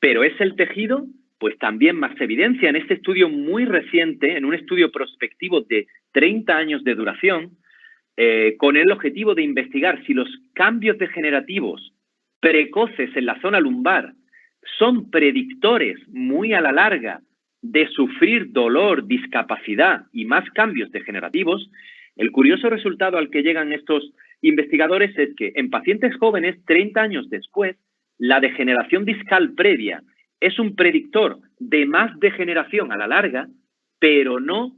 Pero ¿es el tejido? Pues también más evidencia en este estudio muy reciente, en un estudio prospectivo de 30 años de duración, con el objetivo de investigar si los cambios degenerativos precoces en la zona lumbar son predictores muy a la larga de sufrir dolor, discapacidad y más cambios degenerativos. El curioso resultado al que llegan estos investigadores es que en pacientes jóvenes, 30 años después, la degeneración discal previa es un predictor de más degeneración a la larga, pero no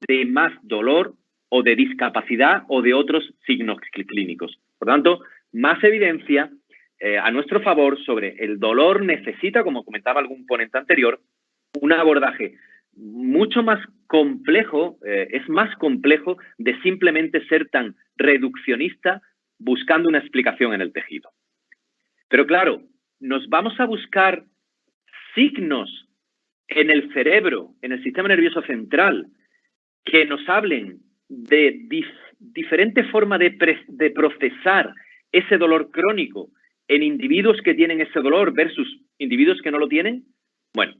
de más dolor o de discapacidad o de otros signos clínicos. Por tanto, más evidencia a nuestro favor sobre el dolor necesita, como comentaba algún ponente anterior, un abordaje mucho más complejo, es más complejo de simplemente ser tan reduccionista buscando una explicación en el tejido. Pero claro, nos vamos a buscar signos en el cerebro, en el sistema nervioso central, que nos hablen de diferente forma de procesar ese dolor crónico en individuos que tienen ese dolor versus individuos que no lo tienen. Bueno,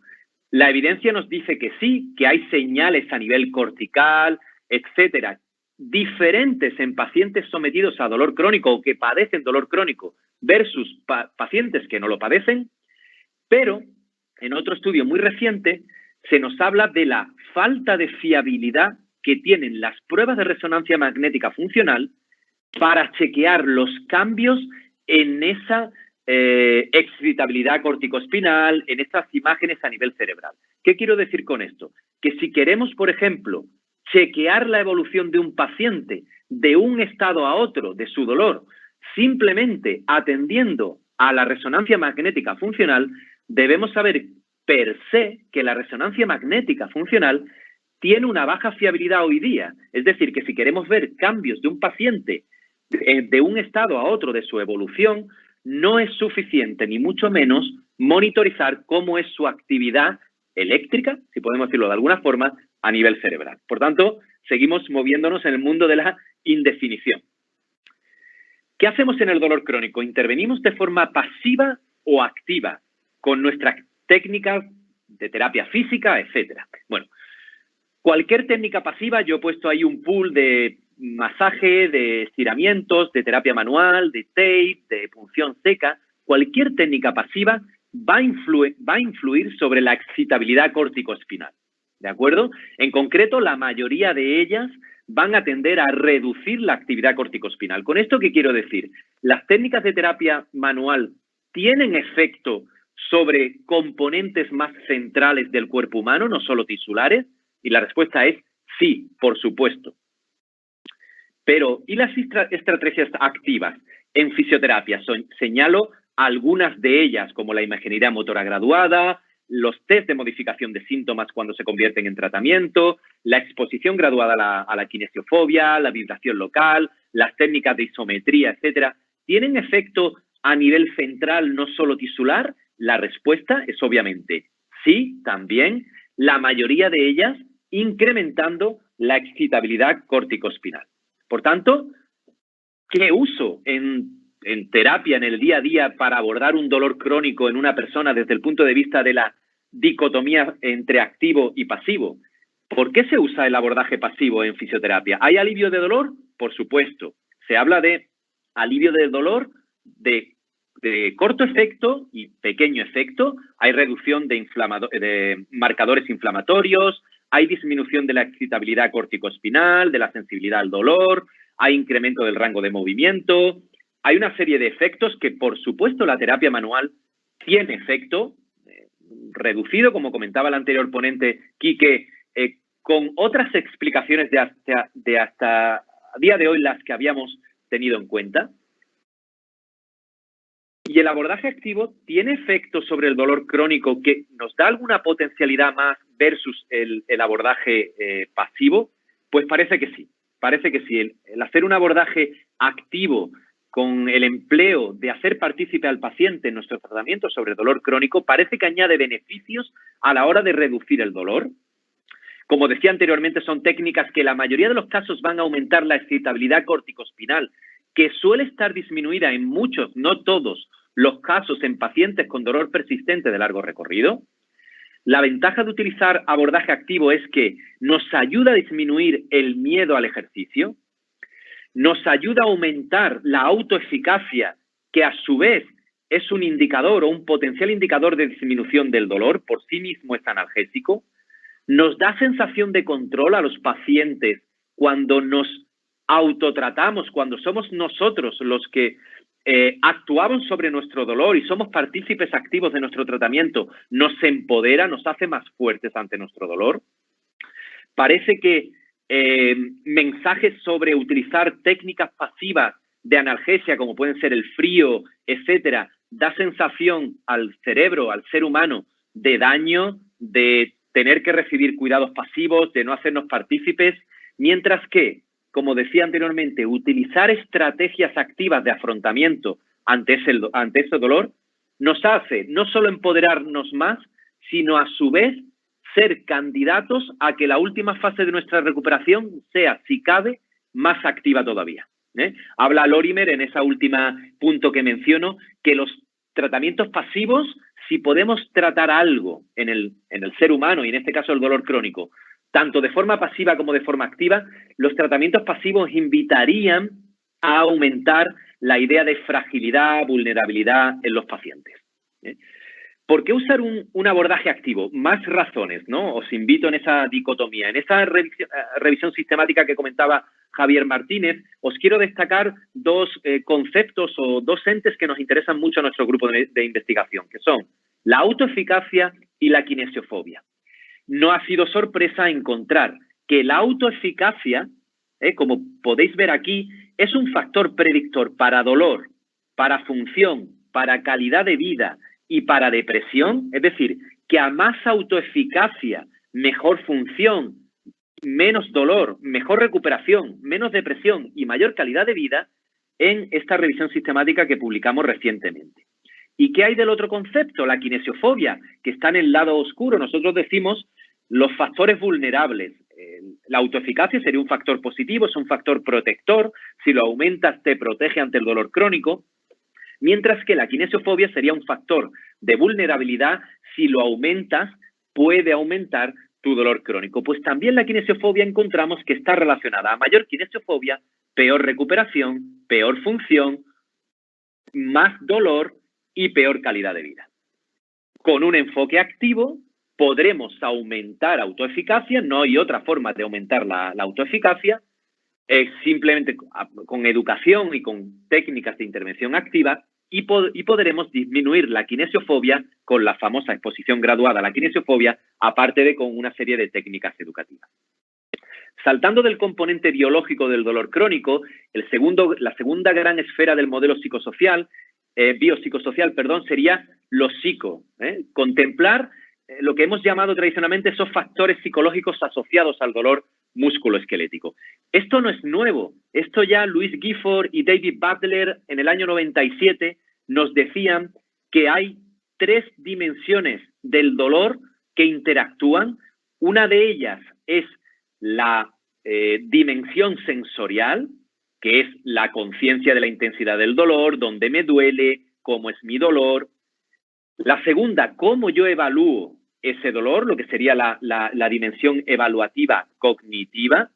la evidencia nos dice que sí, que hay señales a nivel cortical, etcétera, diferentes en pacientes sometidos a dolor crónico o que padecen dolor crónico versus pacientes que no lo padecen, pero en otro estudio muy reciente se nos habla de la falta de fiabilidad que tienen las pruebas de resonancia magnética funcional para chequear los cambios en esa excitabilidad corticoespinal, en estas imágenes a nivel cerebral. ¿Qué quiero decir con esto? Que si queremos, por ejemplo, chequear la evolución de un paciente de un estado a otro de su dolor, simplemente atendiendo a la resonancia magnética funcional, debemos saber per se que la resonancia magnética funcional tiene una baja fiabilidad hoy día. Es decir, que si queremos ver cambios de un paciente de un estado a otro de su evolución, no es suficiente, ni mucho menos, monitorizar cómo es su actividad eléctrica, si podemos decirlo de alguna forma, a nivel cerebral. Por tanto, seguimos moviéndonos en el mundo de la indefinición. ¿Qué hacemos en el dolor crónico? ¿Intervenimos de forma pasiva o activa con nuestras técnicas de terapia física, etcétera? Bueno, cualquier técnica pasiva, yo he puesto ahí un pool de masaje, de estiramientos, de terapia manual, de tape, de punción seca. Cualquier técnica pasiva va a influir sobre la excitabilidad corticoespinal, ¿de acuerdo? En concreto, la mayoría de ellas van a tender a reducir la actividad corticoespinal. ¿Con esto qué quiero decir? ¿Las técnicas de terapia manual tienen efecto sobre componentes más centrales del cuerpo humano, no solo tisulares? Y la respuesta es sí, por supuesto. Pero, ¿y las estrategias activas en fisioterapia? Señalo algunas de ellas, como la imaginería motora graduada, los test de modificación de síntomas cuando se convierten en tratamiento, la exposición graduada a la kinesiofobia, la vibración local, las técnicas de isometría, etcétera. ¿Tienen efecto a nivel central, no solo tisular? La respuesta es obviamente sí, también. La mayoría de ellas incrementando la excitabilidad corticoespinal. Por tanto, ¿qué uso en terapia, en el día a día, para abordar un dolor crónico en una persona desde el punto de vista de la dicotomía entre activo y pasivo? ¿Por qué se usa el abordaje pasivo en fisioterapia? ¿Hay alivio de dolor? Por supuesto. Se habla de alivio del dolor de corto efecto y pequeño efecto. Hay reducción de marcadores inflamatorios, hay disminución de la excitabilidad corticoespinal, de la sensibilidad al dolor, hay incremento del rango de movimiento. Hay una serie de efectos que, por supuesto, la terapia manual tiene efecto reducido, como comentaba el anterior ponente, Quique, con otras explicaciones de hasta a día de hoy las que habíamos tenido en cuenta. Y el abordaje activo tiene efecto sobre el dolor crónico que nos da alguna potencialidad más versus el abordaje pasivo. Pues parece que sí. Parece que sí. El hacer un abordaje activo con el empleo de hacer partícipe al paciente en nuestro tratamiento sobre dolor crónico parece que añade beneficios a la hora de reducir el dolor. Como decía anteriormente, son técnicas que en la mayoría de los casos van a aumentar la excitabilidad corticoespinal, que suele estar disminuida en muchos, no todos, los casos en pacientes con dolor persistente de largo recorrido. La ventaja de utilizar abordaje activo es que nos ayuda a disminuir el miedo al ejercicio, nos ayuda a aumentar la autoeficacia, que a su vez es un indicador o un potencial indicador de disminución del dolor, por sí mismo es analgésico, nos da sensación de control a los pacientes cuando nos autotratamos, cuando somos nosotros los que actuamos sobre nuestro dolor y somos partícipes activos de nuestro tratamiento, nos empodera, nos hace más fuertes ante nuestro dolor. Parece que mensajes sobre utilizar técnicas pasivas de analgesia, como pueden ser el frío, etcétera, da sensación al cerebro, al ser humano, de daño, de tener que recibir cuidados pasivos, de no hacernos partícipes, mientras que, como decía anteriormente, utilizar estrategias activas de afrontamiento ante ese dolor nos hace no solo empoderarnos más, sino a su vez ser candidatos a que la última fase de nuestra recuperación sea, si cabe, más activa todavía. Habla Lorimer en ese último punto que menciono, que los tratamientos pasivos, si podemos tratar algo en el ser humano, y en este caso el dolor crónico, tanto de forma pasiva como de forma activa, los tratamientos pasivos invitarían a aumentar la idea de fragilidad, vulnerabilidad en los pacientes. ¿Por qué usar un abordaje activo? Más razones, ¿no? Os invito en esa dicotomía. En esa revisión sistemática que comentaba Javier Martínez, os quiero destacar dos conceptos o dos entes que nos interesan mucho a nuestro grupo de investigación, que son la autoeficacia y la kinesiofobia. No ha sido sorpresa encontrar que la autoeficacia, como podéis ver aquí, es un factor predictor para dolor, para función, para calidad de vida y para depresión. Es decir, que a más autoeficacia, mejor función, menos dolor, mejor recuperación, menos depresión y mayor calidad de vida en esta revisión sistemática que publicamos recientemente. ¿Y qué hay del otro concepto? La kinesiofobia, que está en el lado oscuro. Nosotros decimos los factores vulnerables. La autoeficacia sería un factor positivo, es un factor protector. Si lo aumentas, te protege ante el dolor crónico. Mientras que la kinesiofobia sería un factor de vulnerabilidad. Si lo aumentas, puede aumentar tu dolor crónico. Pues también la kinesiofobia encontramos que está relacionada a mayor kinesiofobia, peor recuperación, peor función, más dolor y peor calidad de vida. Con un enfoque activo podremos aumentar autoeficacia, no hay otra forma de aumentar la autoeficacia, simplemente con educación y con técnicas de intervención activa y podremos disminuir la kinesiofobia con la famosa exposición graduada a la kinesiofobia, aparte de con una serie de técnicas educativas. Saltando del componente biológico del dolor crónico, la segunda gran esfera del modelo biopsicosocial, sería lo psico. Contemplar lo que hemos llamado tradicionalmente esos factores psicológicos asociados al dolor musculoesquelético. Esto no es nuevo. Esto ya Louise Gifford y David Butler en el año 97 nos decían que hay 3 dimensiones del dolor que interactúan. Una de ellas es la dimensión sensorial, que es la conciencia de la intensidad del dolor, dónde me duele, cómo es mi dolor. La segunda, cómo yo evalúo ese dolor, lo que sería la dimensión evaluativa cognitiva.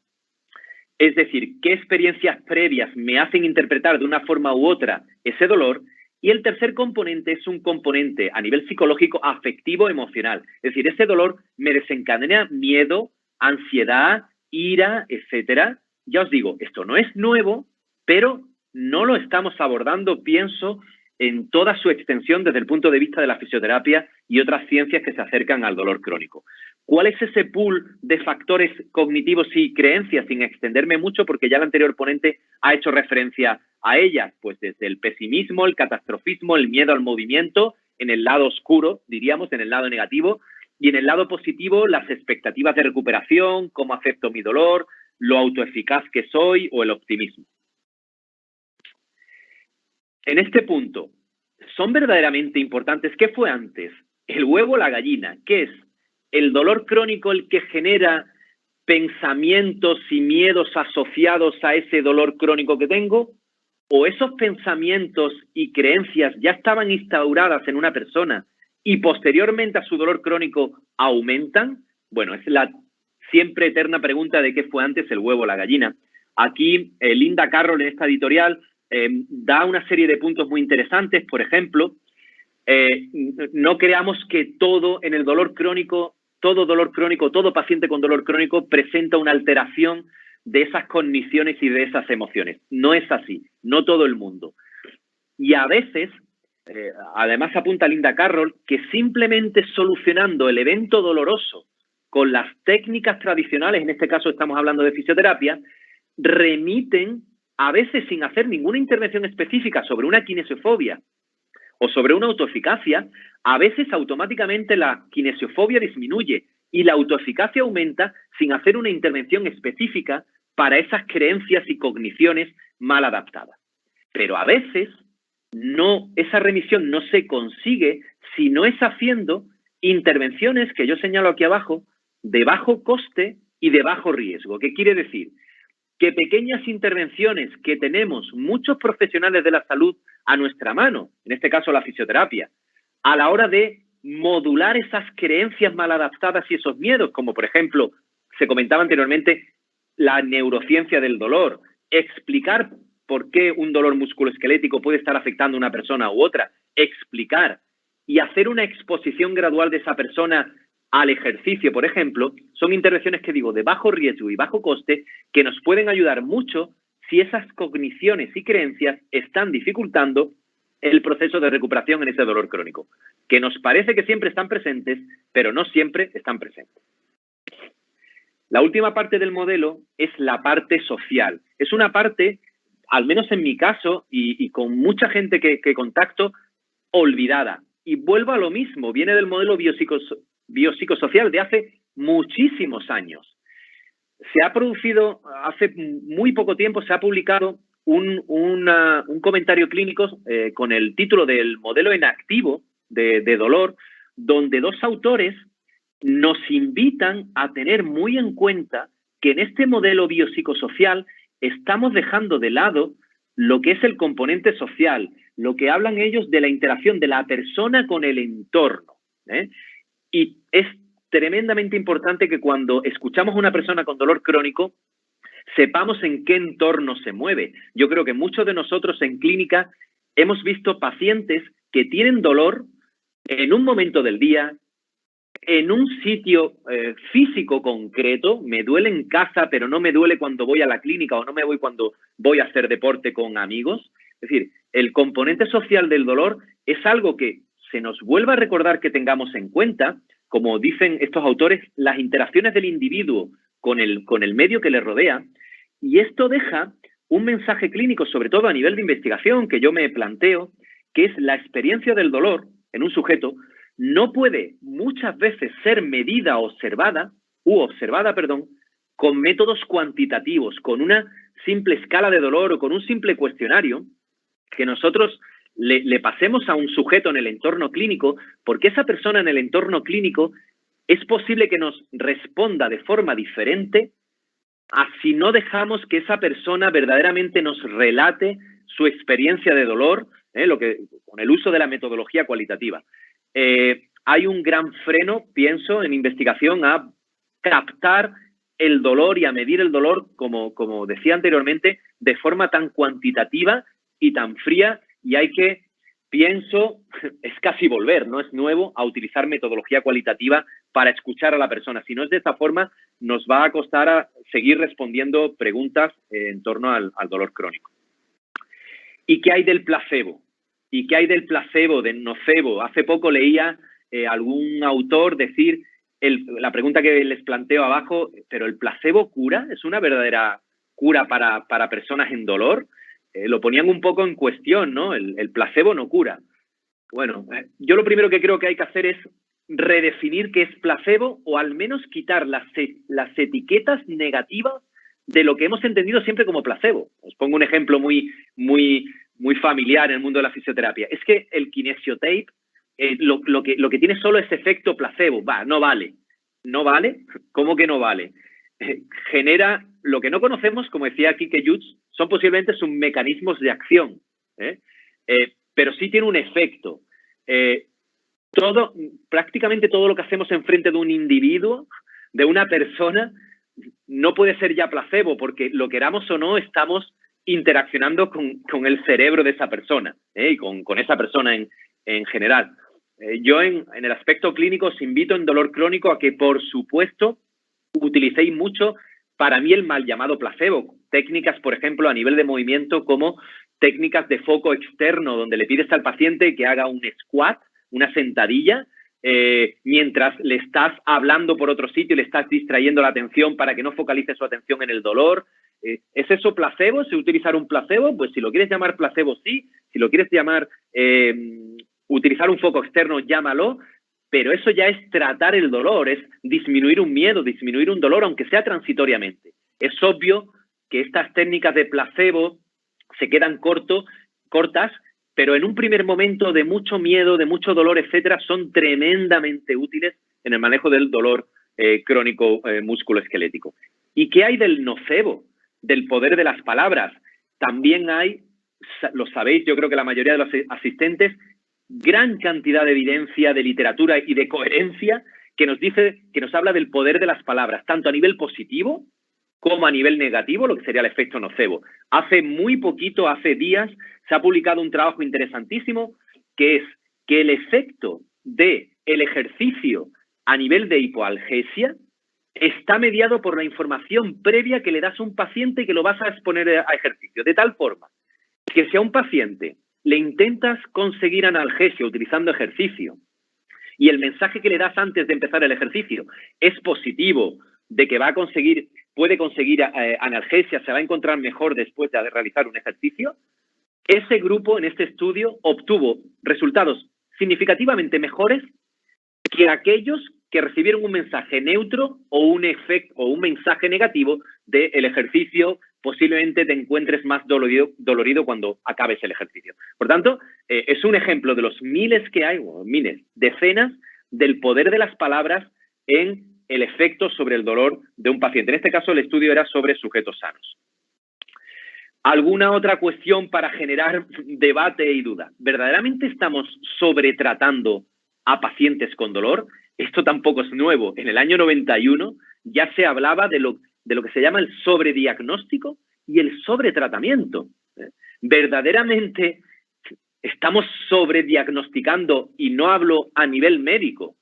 Es decir, qué experiencias previas me hacen interpretar de una forma u otra ese dolor. Y el tercer componente es un componente a nivel psicológico afectivo emocional. Es decir, ese dolor me desencadena miedo, ansiedad, ira, etcétera. Ya os digo, esto no es nuevo, pero no lo estamos abordando, pienso, en toda su extensión desde el punto de vista de la fisioterapia y otras ciencias que se acercan al dolor crónico. ¿Cuál es ese pool de factores cognitivos y creencias, sin extenderme mucho, porque ya el anterior ponente ha hecho referencia a ellas? Pues desde el pesimismo, el catastrofismo, el miedo al movimiento, en el lado oscuro, diríamos, en el lado negativo, y en el lado positivo, las expectativas de recuperación, cómo acepto mi dolor, lo autoeficaz que soy o el optimismo. En este punto, ¿son verdaderamente importantes? ¿Qué fue antes? ¿El huevo o la gallina? ¿Qué es? ¿El dolor crónico el que genera pensamientos y miedos asociados a ese dolor crónico que tengo? o esos pensamientos y creencias ya estaban instauradas en una persona y posteriormente a su dolor crónico aumentan. Bueno, es la siempre eterna pregunta de qué fue antes, el huevo o la gallina. Aquí Linda Carroll en esta editorial da una serie de puntos muy interesantes. Por ejemplo, no creamos que todo en el dolor crónico, todo paciente con dolor crónico presenta una alteración de esas cogniciones y de esas emociones. No es así, no todo el mundo. Y a veces, además apunta Linda Carroll, que simplemente solucionando el evento doloroso con las técnicas tradicionales, en este caso estamos hablando de fisioterapia, remiten, a veces sin hacer ninguna intervención específica sobre una kinesiofobia o sobre una autoeficacia, a veces automáticamente la kinesiofobia disminuye y la autoeficacia aumenta sin hacer una intervención específica para esas creencias y cogniciones mal adaptadas. Pero a veces esa remisión no se consigue si no es haciendo intervenciones que yo señalo aquí abajo de bajo coste y de bajo riesgo. ¿Qué quiere decir? Que pequeñas intervenciones que tenemos muchos profesionales de la salud a nuestra mano, en este caso la fisioterapia, a la hora de modular esas creencias mal adaptadas y esos miedos, como por ejemplo, se comentaba anteriormente, la neurociencia del dolor, explicar por qué un dolor musculoesquelético puede estar afectando a una persona u otra, explicar y hacer una exposición gradual de esa persona al ejercicio, por ejemplo, son intervenciones que digo de bajo riesgo y bajo coste que nos pueden ayudar mucho si esas cogniciones y creencias están dificultando el proceso de recuperación en ese dolor crónico, que nos parece que siempre están presentes, pero no siempre están presentes. La última parte del modelo es la parte social. Es una parte, al menos en mi caso y con mucha gente que contacto, olvidada. Y vuelvo a lo mismo, viene del modelo biopsicosocial de hace muchísimos años. Se ha producido, hace muy poco tiempo, se ha publicado un comentario clínico con el título del modelo en activo de dolor, donde dos autores nos invitan a tener muy en cuenta que en este modelo biopsicosocial estamos dejando de lado lo que es el componente social, lo que hablan ellos de la interacción de la persona con el entorno. Y es tremendamente importante que cuando escuchamos a una persona con dolor crónico, sepamos en qué entorno se mueve. Yo creo que muchos de nosotros en clínica hemos visto pacientes que tienen dolor en un momento del día, en un sitio físico concreto. Me duele en casa, pero no me duele cuando voy a la clínica o no me voy cuando voy a hacer deporte con amigos. Es decir, el componente social del dolor es algo que se nos vuelva a recordar que tengamos en cuenta. Como dicen estos autores, las interacciones del individuo con el medio que le rodea, y esto deja un mensaje clínico, sobre todo a nivel de investigación, que yo me planteo, que es la experiencia del dolor en un sujeto no puede muchas veces ser medida observada con métodos cuantitativos, con una simple escala de dolor o con un simple cuestionario que nosotros le pasemos a un sujeto en el entorno clínico, porque esa persona en el entorno clínico es posible que nos responda de forma diferente a si no dejamos que esa persona verdaderamente nos relate su experiencia de dolor, con el uso de la metodología cualitativa. Hay un gran freno, pienso, en investigación a captar el dolor y a medir el dolor, como decía anteriormente, de forma tan cuantitativa y tan fría, y hay que, pienso, es casi volver, no es nuevo, a utilizar metodología cualitativa para escuchar a la persona. Si no es de esta forma, nos va a costar a seguir respondiendo preguntas en torno al dolor crónico. ¿Y qué hay del placebo? ¿Y qué hay del placebo, del nocebo? Hace poco leía algún autor decir, la pregunta que les planteo abajo, ¿pero el placebo cura? ¿Es una verdadera cura para personas en dolor? Lo ponían un poco en cuestión, ¿no? El placebo no cura. Bueno, yo lo primero que creo que hay que hacer es redefinir qué es placebo, o al menos quitar las etiquetas negativas de lo que hemos entendido siempre como placebo. Os pongo un ejemplo muy familiar en el mundo de la fisioterapia. Es que el kinesiotape lo que tiene solo es efecto placebo. No vale. ¿No vale? ¿Cómo que no vale? Genera lo que no conocemos, como decía Kike Jutz, son posiblemente sus mecanismos de acción, pero sí tiene un efecto. Prácticamente todo lo que hacemos enfrente de un individuo, de una persona, no puede ser ya placebo, porque lo queramos o no, estamos interaccionando con el cerebro de esa persona, y con esa persona en general. Yo en el aspecto clínico os invito en dolor crónico a que, por supuesto, utilicéis mucho, para mí, el mal llamado placebo. Técnicas, por ejemplo, a nivel de movimiento, como técnicas de foco externo, donde le pides al paciente que haga un squat, una sentadilla, mientras le estás hablando por otro sitio y le estás distrayendo la atención para que no focalice su atención en el dolor. ¿Es eso placebo? ¿Se utilizar un placebo? Pues si lo quieres llamar placebo, sí. Si lo quieres llamar utilizar un foco externo, llámalo. Pero eso ya es tratar el dolor, es disminuir un miedo, disminuir un dolor, aunque sea transitoriamente. Es obvio que estas técnicas de placebo se quedan cortas, pero en un primer momento de mucho miedo, de mucho dolor, etcétera, son tremendamente útiles en el manejo del dolor crónico musculoesquelético. ¿Y qué hay del nocebo, del poder de las palabras? También hay, lo sabéis, yo creo que la mayoría de los asistentes, gran cantidad de evidencia, de literatura y de coherencia que nos habla del poder de las palabras, tanto a nivel positivo como a nivel negativo, lo que sería el efecto nocebo. Hace muy poquito, hace días, se ha publicado un trabajo interesantísimo, que es que el efecto del ejercicio a nivel de hipoalgesia está mediado por la información previa que le das a un paciente que lo vas a exponer a ejercicio, de tal forma que si a un paciente le intentas conseguir analgesia utilizando ejercicio y el mensaje que le das antes de empezar el ejercicio es positivo, de que puede conseguir analgesia, se va a encontrar mejor después de realizar un ejercicio, ese grupo en este estudio obtuvo resultados significativamente mejores que aquellos que recibieron un mensaje neutro o un mensaje negativo del ejercicio. Posiblemente te encuentres más dolorido cuando acabes el ejercicio. Por tanto, es un ejemplo de los miles que hay, decenas, del poder de las palabras en el efecto sobre el dolor de un paciente. En este caso, el estudio era sobre sujetos sanos. ¿Alguna otra cuestión para generar debate y duda? ¿Verdaderamente estamos sobretratando a pacientes con dolor? Esto tampoco es nuevo. En el año 91 ya se hablaba de lo que se llama el sobrediagnóstico y el sobretratamiento. ¿Verdaderamente estamos sobrediagnosticando? Y no hablo a nivel médico,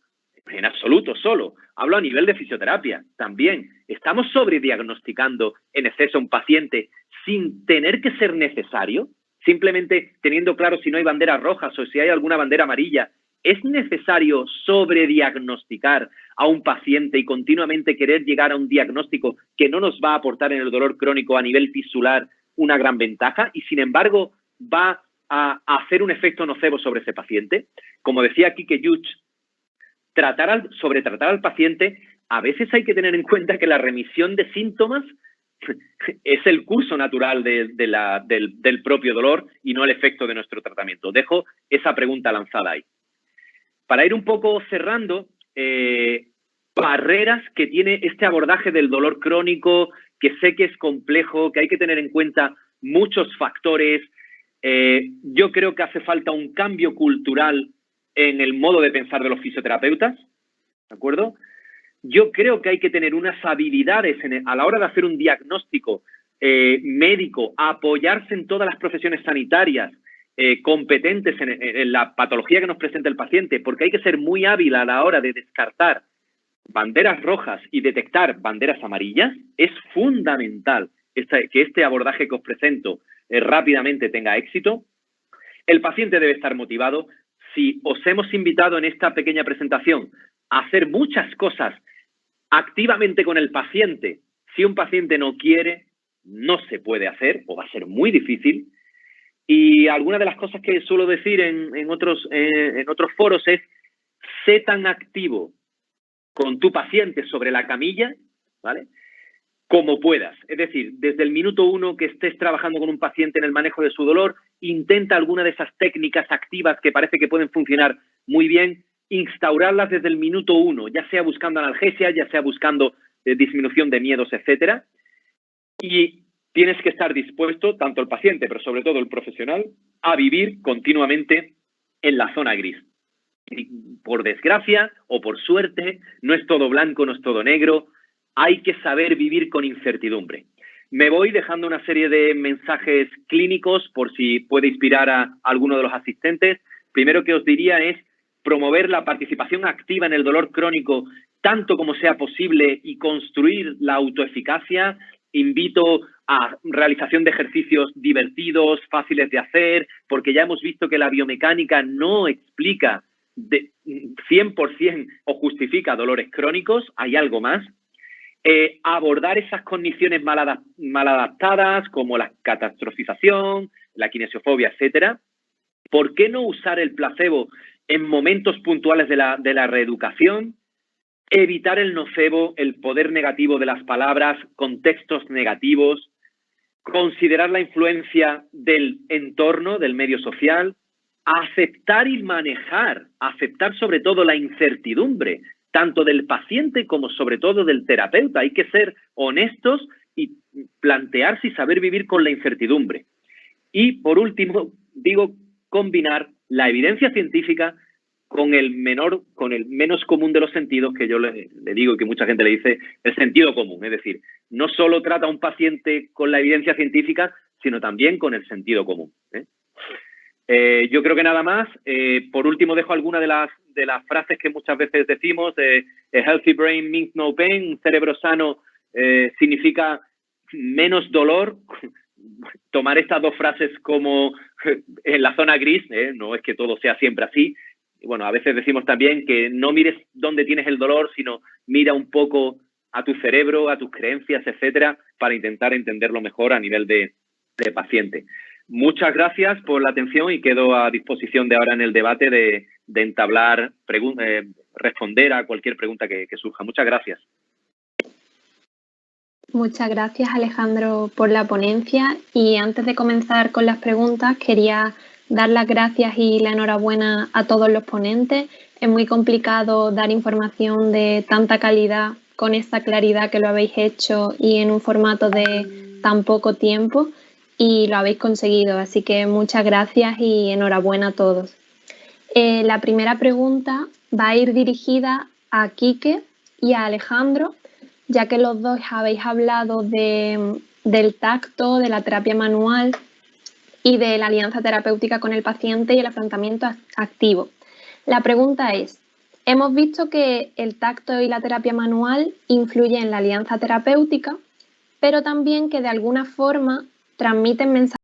en absoluto solo. Hablo a nivel de fisioterapia también. ¿Estamos sobrediagnosticando en exceso a un paciente sin tener que ser necesario? Simplemente teniendo claro si no hay banderas rojas o si hay alguna bandera amarilla. ¿Es necesario sobrediagnosticar a un paciente y continuamente querer llegar a un diagnóstico que no nos va a aportar en el dolor crónico a nivel tisular una gran ventaja y, sin embargo, va a hacer un efecto nocebo sobre ese paciente? Como decía Kike Yuch, sobretratar al paciente, a veces hay que tener en cuenta que la remisión de síntomas es el curso natural del propio dolor y no el efecto de nuestro tratamiento. Dejo esa pregunta lanzada ahí. Para ir un poco cerrando, barreras que tiene este abordaje del dolor crónico, que sé que es complejo, que hay que tener en cuenta muchos factores. Yo creo que hace falta un cambio cultural en el modo de pensar de los fisioterapeutas, ¿de acuerdo? Yo creo que hay que tener unas habilidades a la hora de hacer un diagnóstico médico, apoyarse en todas las profesiones sanitarias, competentes en la patología que nos presenta el paciente, porque hay que ser muy hábil a la hora de descartar banderas rojas y detectar banderas amarillas. Es fundamental que este abordaje que os presento rápidamente tenga éxito. El paciente debe estar motivado. Si os hemos invitado en esta pequeña presentación a hacer muchas cosas activamente con el paciente, si un paciente no quiere, no se puede hacer o va a ser muy difícil. Y alguna de las cosas que suelo decir en otros foros es: sé tan activo con tu paciente sobre la camilla, ¿vale?, como puedas. Es decir, desde el minuto 1 que estés trabajando con un paciente en el manejo de su dolor, intenta alguna de esas técnicas activas que parece que pueden funcionar muy bien, instaurarlas desde el minuto 1, ya sea buscando analgesia, ya sea buscando disminución de miedos, etcétera. Y tienes que estar dispuesto, tanto el paciente, pero sobre todo el profesional, a vivir continuamente en la zona gris. Por desgracia o por suerte, no es todo blanco, no es todo negro, hay que saber vivir con incertidumbre. Me voy dejando una serie de mensajes clínicos por si puede inspirar a alguno de los asistentes. Primero que os diría es promover la participación activa en el dolor crónico tanto como sea posible y construir la autoeficacia. Invito a realización de ejercicios divertidos, fáciles de hacer, porque ya hemos visto que la biomecánica no explica de 100% o justifica dolores crónicos, hay algo más. Abordar esas condiciones mal adaptadas como la catastrofización, la kinesiofobia, etcétera. ¿Por qué no usar el placebo en momentos puntuales de la reeducación? Evitar el nocebo, el poder negativo de las palabras, contextos negativos, considerar la influencia del entorno, del medio social, aceptar y manejar, aceptar sobre todo la incertidumbre, tanto del paciente como sobre todo del terapeuta. Hay que ser honestos y plantearse y saber vivir con la incertidumbre. Y por último, digo, combinar la evidencia científica con el menos común de los sentidos, que yo le digo y que mucha gente le dice el sentido común. Es decir, no solo trata a un paciente con la evidencia científica, sino también con el sentido común. Yo creo que nada más. Por último, dejo alguna de las frases que muchas veces decimos. A healthy brain means no pain. Un cerebro sano significa menos dolor. Tomar estas dos frases como en la zona gris, no es que todo sea siempre así. Y bueno, a veces decimos también que no mires dónde tienes el dolor, sino mira un poco a tu cerebro, a tus creencias, etcétera, para intentar entenderlo mejor a nivel de paciente. Muchas gracias por la atención y quedo a disposición de ahora en el debate de entablar, responder a cualquier pregunta que surja. Muchas gracias. Muchas gracias, Alejandro, por la ponencia. Y antes de comenzar con las preguntas, quería dar las gracias y la enhorabuena a todos los ponentes. Es muy complicado dar información de tanta calidad con esta claridad que lo habéis hecho y en un formato de tan poco tiempo, y lo habéis conseguido. Así que muchas gracias y enhorabuena a todos. La primera pregunta va a ir dirigida a Quique y a Alejandro, ya que los dos habéis hablado del tacto, de la terapia manual y de la alianza terapéutica con el paciente y el afrontamiento activo. La pregunta es, hemos visto que el tacto y la terapia manual influyen en la alianza terapéutica, pero también que de alguna forma transmiten mensajes